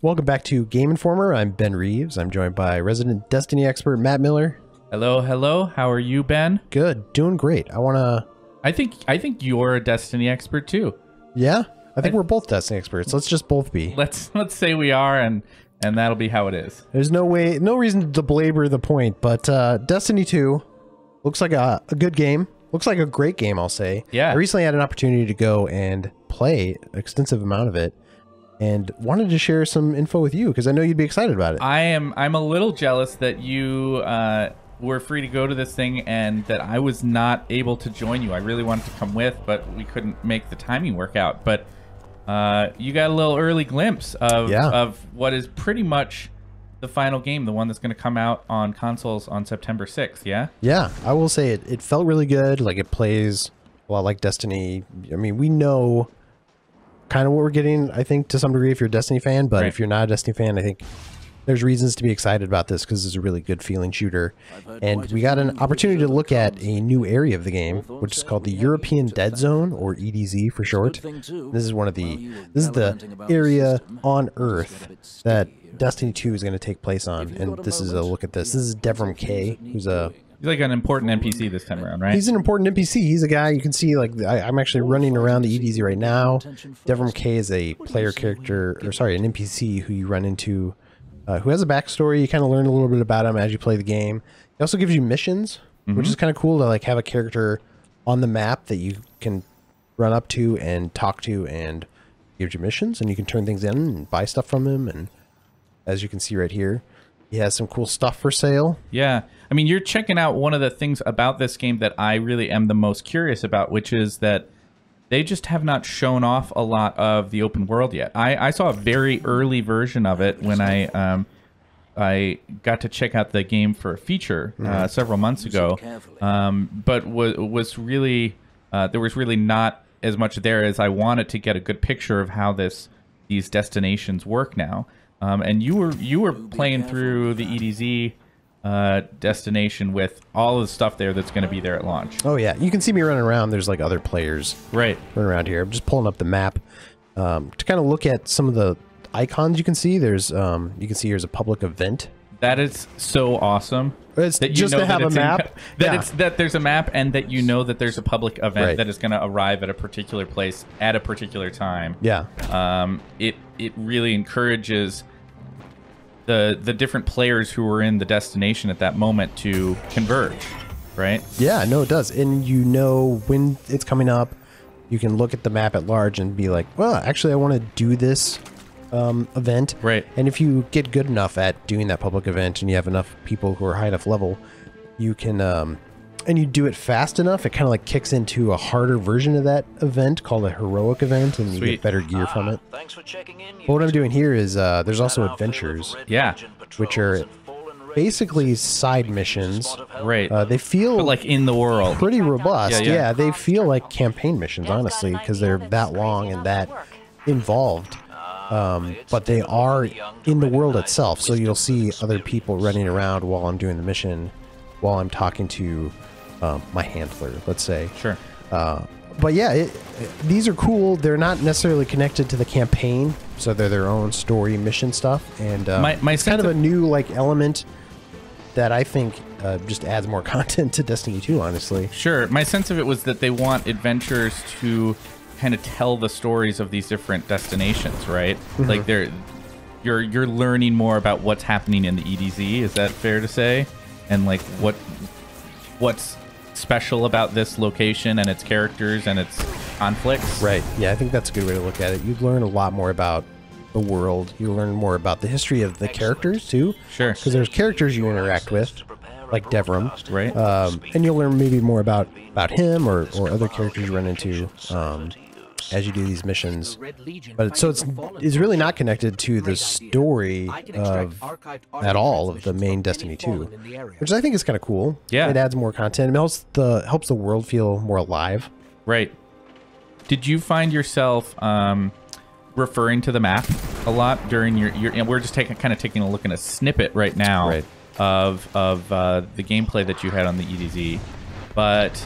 Welcome back to Game Informer. I'm Ben Reeves. I'm joined by resident Destiny expert Matt Miller. Hello, hello. How are you, Ben? Good, doing great. I think you're a Destiny expert too. Yeah, I think we're both Destiny experts. Let's just both be. Let's say we are, and that'll be how it is. There's no reason to belabor the point, but Destiny 2 looks like a good game. Looks like a great game, I'll say. Yeah. I recently had an opportunity to go and play an extensive amount of it, and wanted to share some info with you because I know you'd be excited about it. I'm a little jealous that you were free to go to this thing and that I was not able to join you. I really wanted to come with, but we couldn't make the timing work out. But you got a little early glimpse of what is pretty much the final game, the one that's going to come out on consoles on September 6th, yeah? Yeah, I will say it felt really good. Like, it plays a lot like Destiny. I mean, we know kind of what we're getting, I think, to some degree if you're a Destiny fan, but if you're not a Destiny fan, I think there's reasons to be excited about this because it's a really good feeling shooter. And we got an opportunity to look at a new area of the game, which is called the European Dead Zone, or EDZ for short. This is the area on Earth that Destiny 2 is going to take place on. And this is a look at this. This is Deborah Mackay, who's He's like an important NPC this time around, right? He's an important NPC. He's a guy you can see, like, I'm actually running around the EDZ right now. Deborah Mackay is a player character, or sorry, an NPC who you run into, who has a backstory. You kind of learn a little bit about him as you play the game. He also gives you missions, which is kind of cool to like have a character on the map that you can run up to and talk to, and gives you missions, and you can turn things in and buy stuff from him. And as you can see right here, he has some cool stuff for sale. Yeah. I mean, you're checking out one of the things about this game that I really am the most curious about, which is that they just have not shown off a lot of the open world yet. I saw a very early version of it when I got to check out the game for a feature several months ago, but was really there was really not as much there as I wanted to get a good picture of how these destinations work now. And you were playing through the EDZ destination with all of the stuff there that's going to be there at launch. Oh yeah, you can see me running around. There's like other players running around here. I'm just pulling up the map to kind of look at some of the icons you can see. There's you can see here's a public event. That is so awesome. It's that just to have a map. That there's a map, and that you know that there's a public event that is going to arrive at a particular place at a particular time. Yeah. It really encourages the different players who are in the destination at that moment to converge, right? Yeah, no, it does. And you know when it's coming up. You can look at the map at large and be like, well, actually, I want to do this event. Right. And if you get good enough at doing that public event and you have enough people who are high enough level, you can, and you do it fast enough, it kind of like kicks into a harder version of that event called a heroic event, and you get better gear from it. Thanks for checking in. But what I'm doing here is there's also adventures. Yeah. Which are basically side missions. Right. They feel but like in the world. Pretty robust. Yeah. Yeah, they feel like campaign missions, honestly, because they're that long and that involved. But they are in the world itself, so you'll see other people running around while I'm doing the mission, while I'm talking to my handler, let's say. Sure. But yeah, these are cool. They're not necessarily connected to the campaign, so they're their own story mission stuff. And it's kind of a new like element that I think just adds more content to Destiny 2, honestly. Sure. My sense of it was that they want adventurers to kind of tell the stories of these different destinations, right? Like you're learning more about what's happening in the EDZ. Is that fair to say? And like what's special about this location and its characters and its conflicts? Right. Yeah, I think that's a good way to look at it. You learn a lot more about the world. You learn more about the history of the characters too. Sure. Because there's characters you interact with, like Deborah, right? And you'll learn maybe more about him or other characters you run into as you do these missions. But so it's really not connected to the story at all of the main Destiny 2, which I think is kind of cool. Yeah, it adds more content. It helps the world feel more alive. Right. Did you find yourself referring to the map a lot during your we're just taking a look at a snippet right now of the gameplay that you had on the EDZ, but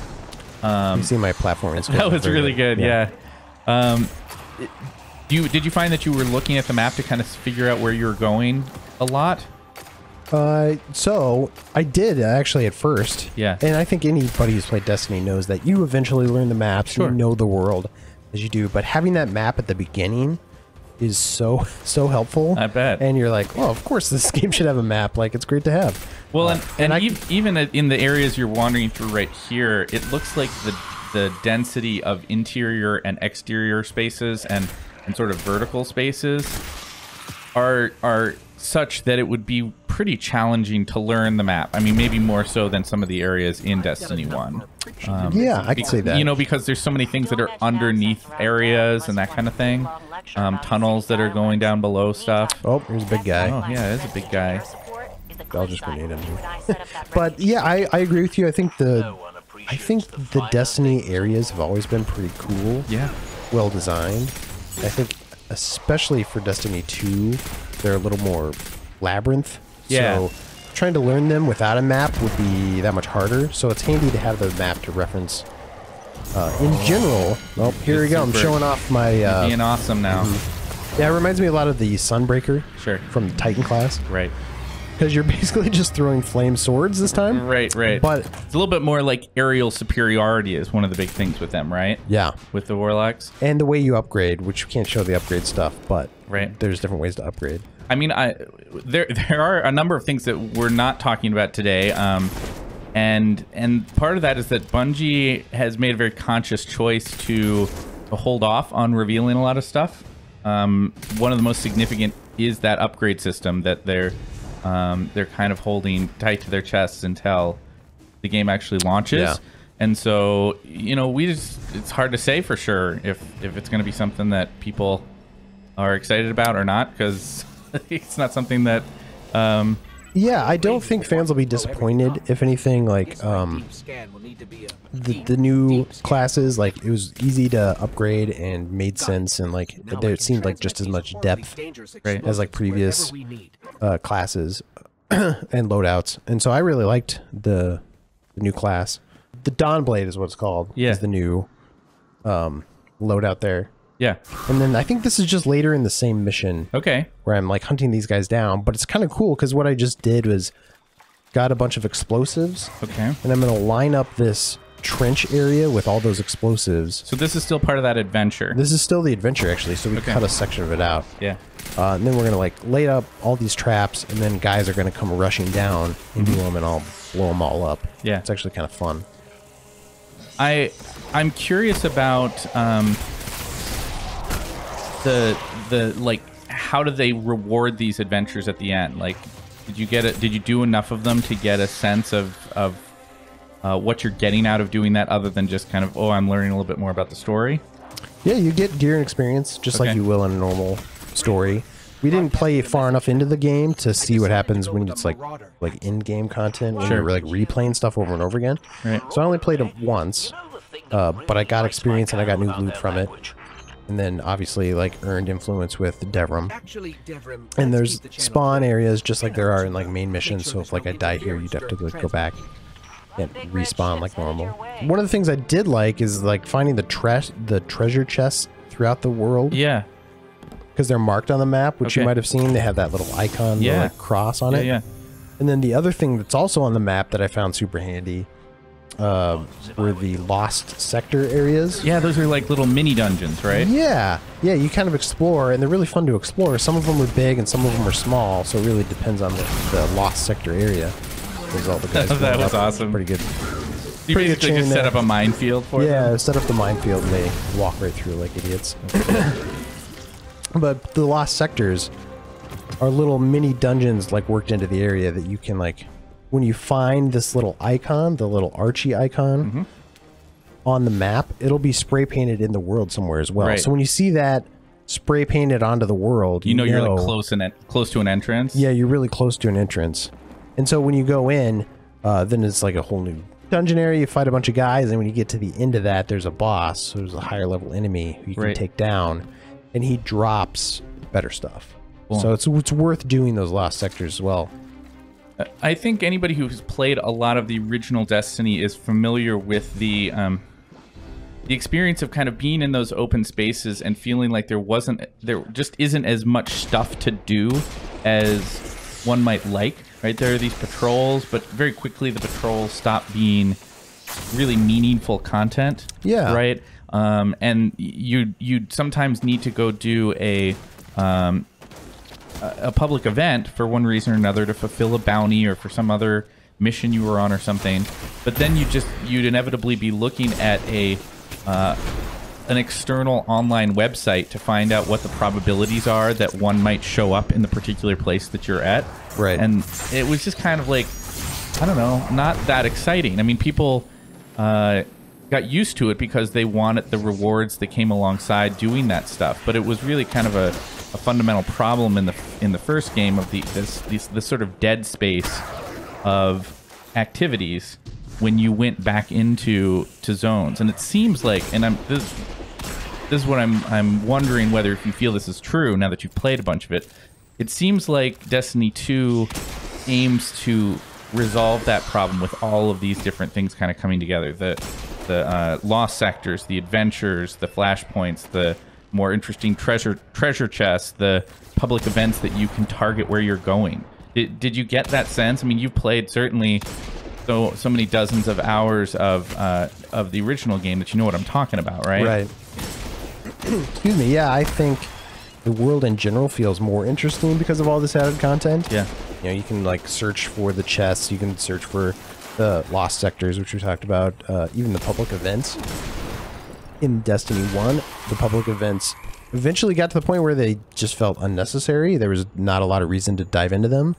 you see my platform. That was really good. Yeah. Did you find that you were looking at the map to kind of figure out where you were going a lot? So I did actually at first. Yeah. And I think anybody who's played Destiny knows that you eventually learn the maps, Sure. you know the world as you do, but having that map at the beginning is so helpful. I bet. And you're like, well, of course this game should have a map. Like, it's great to have. Well, even in the areas you're wandering through right here, it looks like the density of interior and exterior spaces and sort of vertical spaces are such that it would be pretty challenging to learn the map. I mean, maybe more so than some of the areas in Destiny 1. Yeah, I can say that. You know, because there's so many things that are underneath areas and that kind of thing. Tunnels that are going down below stuff. Oh, here's a big guy. Oh, yeah, it is a big guy. I'll just grenade him. But yeah, I agree with you. I think the Destiny areas have always been pretty cool. Yeah. Well designed. I think especially for Destiny 2, they're a little more labyrinth. Yeah. So trying to learn them without a map would be that much harder. So it's handy to have the map to reference. In general, well, here we go. I'm showing off my... being awesome now. Yeah, it reminds me a lot of the Sunbreaker. Sure. From the Titan class. Right. Because you're basically just throwing flame swords this time. Right. But it's a little bit more like aerial superiority is one of the big things with them, right? Yeah. With the Warlocks. And the way you upgrade, which you can't show the upgrade stuff, but there's different ways to upgrade. I mean, there are a number of things that we're not talking about today. And part of that is that Bungie has made a very conscious choice to hold off on revealing a lot of stuff. One of the most significant is that upgrade system that they're kind of holding tight to their chests until the game actually launches. Yeah. And so, you know, it's hard to say for sure if it's going to be something that people are excited about or not, because it's not something that... yeah, I don't think fans will be disappointed. If anything, like, the new classes, like, it was easy to upgrade and made sense, and, like, there seemed like just as much depth as, like, previous classes and loadouts. And so I really liked the new class. The Dawnblade is what it's called. Yeah. Is the new loadout there. Yeah. And then I think this is just later in the same mission. Okay. Where I'm like hunting these guys down, but it's kind of cool because what I just did was got a bunch of explosives. Okay. And I'm going to line up this trench area with all those explosives. So this is still part of that adventure. This is still the adventure actually, so we cut a section of it out. Yeah. And then we're going to like lay up all these traps, and then guys are going to come rushing down into them, and I'll blow them all up. Yeah. It's actually kind of fun. I'm curious about the like, how do they reward these adventures at the end? Like, did you do enough of them to get a sense of what you're getting out of doing that, other than just kind of, oh, I'm learning a little bit more about the story? Yeah, you get gear and experience just like you will in a normal story. We didn't play far enough into the game to see what happens when it's like in-game content, when you're like replaying stuff over and over again. Right. So I only played it once, but I got experience and I got new loot from it. And then obviously like earned influence with Deborah. And there's spawn areas just like there are in like main missions. So if like I die here, you'd have to like go back and respawn like normal. One of the things I did like is like finding the treasure chests throughout the world. Yeah. Because they're marked on the map, which you might have seen. They have that little icon, the like cross on it. Yeah. And then the other thing that's also on the map that I found super handy were the lost sector areas. Yeah, those are like little mini dungeons, right? Yeah. Yeah, you kind of explore, and they're really fun to explore. Some of them are big and some of them are small, so it really depends on the lost sector area. There's all the guys. That was awesome. Pretty good. You basically just set up a minefield for them? Yeah, set up the minefield and they walk right through like idiots. But the lost sectors are little mini dungeons like worked into the area that you can like, when you find this little icon, the little Archie icon on the map, it'll be spray painted in the world somewhere as well. Right. So when you see that spray painted onto the world, you know you're like close to an entrance. Yeah, you're really close to an entrance. And so when you go in, then it's like a whole new dungeon area. You fight a bunch of guys, and when you get to the end of that, there's a boss. So there's a higher level enemy who you can take down, and he drops better stuff. Cool. So it's worth doing those lost sectors as well. I think anybody who's played a lot of the original Destiny is familiar with the the experience of kind of being in those open spaces and feeling like there just isn't as much stuff to do as one might like, right? There are these patrols, but very quickly the patrols stop being really meaningful content. Yeah. Right. And you sometimes need to go do a public event for one reason or another to fulfill a bounty or for some other mission you were on or something. But then you'd inevitably be looking at an external online website to find out what the probabilities are that one might show up in the particular place that you're at. Right. And it was just kind of like, I don't know, not that exciting. I mean, people got used to it because they wanted the rewards that came alongside doing that stuff. But it was really kind of a fundamental problem in the first game of this sort of dead space of activities when you went back into zones. And it seems like, and this is what I'm wondering whether if you feel this is true now that you've played a bunch of it. It seems like Destiny 2 aims to resolve that problem with all of these different things kind of coming together. The lost sectors, the adventures, the flashpoints, the more interesting treasure chests, the public events that you can target where you're going. Did you get that sense? I mean, you've played certainly so many dozens of hours of the original game that you know what I'm talking about, right? Right. Excuse me. Yeah, I think the world in general feels more interesting because of all this added content. Yeah. You know, you can like search for the chests, you can search for the lost sectors, which we talked about, even the public events. In Destiny 1, the public events eventually got to the point where they just felt unnecessary. There was not a lot of reason to dive into them.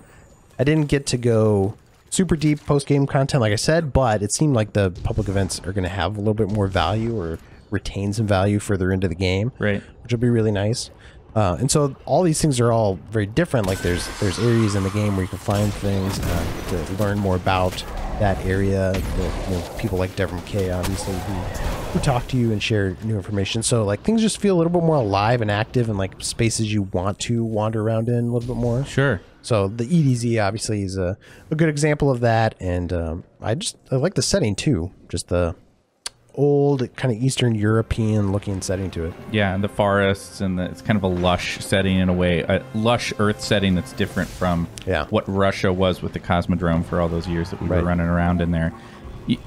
I didn't get to go super deep post-game content, like I said, but it seemed like the public events are going to have a little bit more value or retain some value further into the game, right? Which will be really nice. And so all these things are all very different. Like there's areas in the game where you can find things to learn more about that area. People like Deborah Mackay, obviously, who talk to you and share new information. So like things just feel a little bit more alive and active and like spaces you want to wander around in a little bit more. Sure. So the EDZ obviously is a good example of that. And I like the setting too. Just the old kind of Eastern European looking setting to it. Yeah, and the forests and it's kind of a lush setting in a way, a lush Earth setting that's different from what Russia was with the Cosmodrome for all those years that we were running around in there.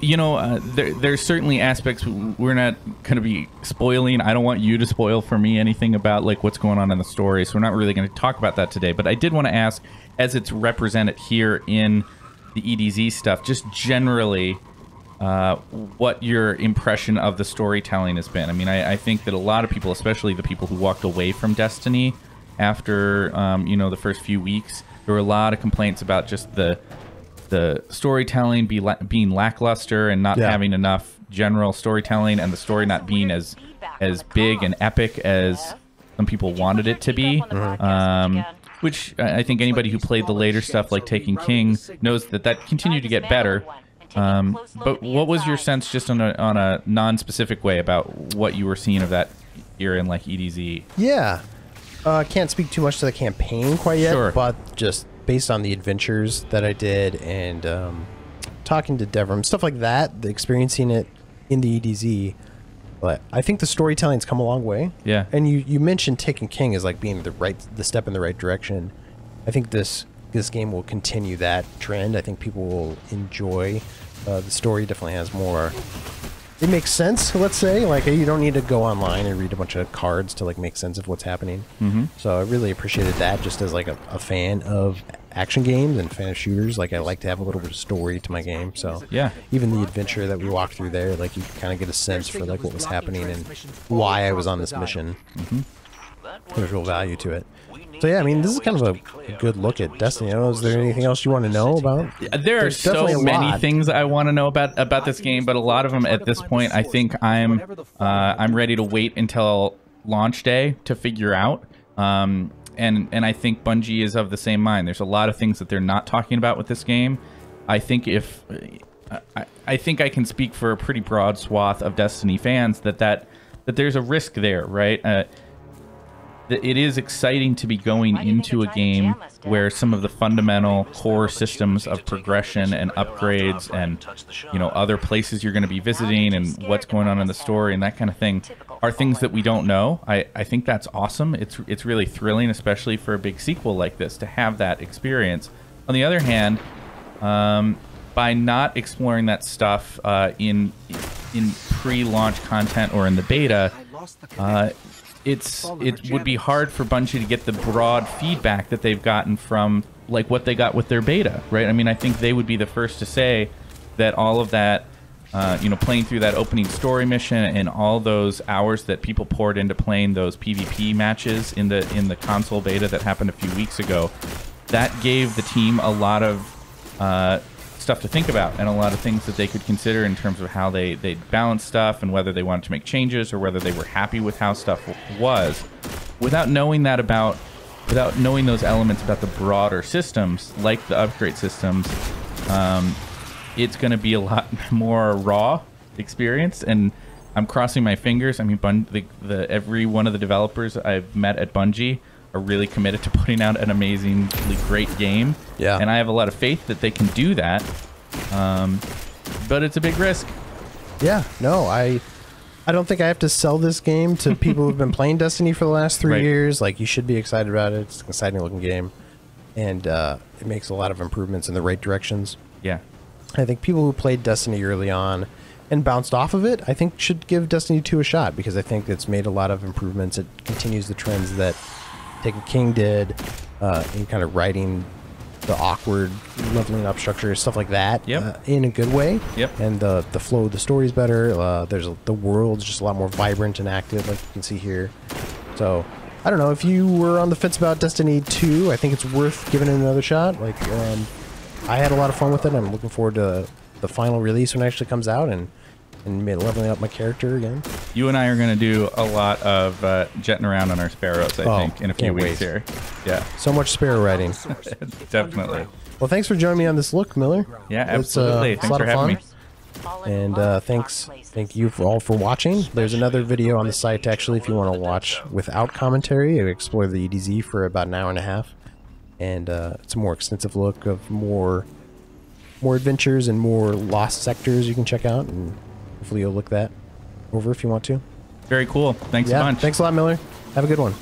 There's certainly aspects we're not going to be spoiling. I don't want you to spoil for me anything about like what's going on in the story, so we're not really going to talk about that today. But I did want to ask, as it's represented here in the EDZ stuff, just generally, what your impression of the storytelling has been. I mean, I think that a lot of people, especially the people who walked away from Destiny after, the first few weeks, there were a lot of complaints about just the storytelling being lackluster and not having enough general storytelling, and the story not being as big and epic as some people wanted it to be. Which I think anybody who played the later stuff, like Taken King, knows that continued to get better. But what was your sense, just on a non-specific way, about what you were seeing of that here in like EDZ? Yeah, I can't speak too much to the campaign quite yet, but just based on the adventures that I did and talking to Deborah, stuff like that, experiencing it in the EDZ. But I think the storytelling's come a long way. Yeah. And you mentioned Taken King as like being the step in the right direction. I think this game will continue that trend. I think people will enjoy the story. Definitely has more. It makes sense, let's say. Like, you don't need to go online and read a bunch of cards to like make sense of what's happening. So I really appreciated that, just as like a fan of action games and fan of shooters. Like, I like to have a little bit of story to my game. So yeah, even the adventure that we walked through there, like you kind of get a sense for like what was happening and why I was on this mission. There's real value to it. So yeah, I mean, this is kind of a good look at Destiny. I don't know, is there anything else you want to know about? There are so many things I want to know about this game, but a lot of them at this point, I think I'm ready to wait until launch day to figure out. And I think Bungie is of the same mind. There's a lot of things that they're not talking about with this game. I think I think I can speak for a pretty broad swath of Destiny fans that there's a risk there, right? it is exciting to be going into a game where some of the fundamental core systems of progression and upgrades and, you know, other places you're going to be visiting and what's going on in the story and that kind of thing are things that we don't know. I think that's awesome. It's really thrilling, especially for a big sequel like this, to have that experience. On the other hand, by not exploring that stuff in pre-launch content or in the beta, it would be hard for Bungie to get the broad feedback that they've gotten from like what they got with their beta, right? I mean, I think they would be the first to say that all of that, you know, playing through that opening story mission and all those hours that people poured into playing those PvP matches in the console beta that happened a few weeks ago, that gave the team a lot of stuff to think about and a lot of things that they could consider in terms of how they balance stuff and whether they wanted to make changes or whether they were happy with how stuff was. Without knowing those elements about the broader systems, like the upgrade systems, it's going to be a lot more raw experience, and I'm crossing my fingers. I mean, every one of the developers I've met at Bungie are really committed to putting out an amazingly great game. Yeah. And I have a lot of faith that they can do that. But it's a big risk. Yeah. No, I don't think I have to sell this game to people who've been playing Destiny for the last 3 years. Like, you should be excited about it. It's an exciting looking game. And it makes a lot of improvements in the right directions. Yeah. I think people who played Destiny early on and bounced off of it, I think should give Destiny 2 a shot, because I think it's made a lot of improvements. It continues the trends that Taken King did in kind of writing the awkward leveling up structure, stuff like that, in a good way. Yep. And the flow of the story is better. The world's just a lot more vibrant and active, like you can see here. So I don't know if you were on the fence about Destiny 2. I think it's worth giving it another shot. Like, I had a lot of fun with it. I'm looking forward to the final release when it actually comes out and leveling up my character again. You and I are going to do a lot of jetting around on our Sparrows, I think, in a few weeks here. Yeah. So much Sparrow riding. Definitely. Well, thanks for joining me on this look, Miller. Yeah, absolutely. Thanks for having me. And thank you all for watching. There's another video on the site, actually, if you want to watch without commentary. I explore the EDZ for about an hour and a half. And it's a more extensive look of more adventures and more lost sectors you can check out, and hopefully you'll look that over if you want to. Very cool. Thanks a bunch. Thanks a lot, Miller. Have a good one.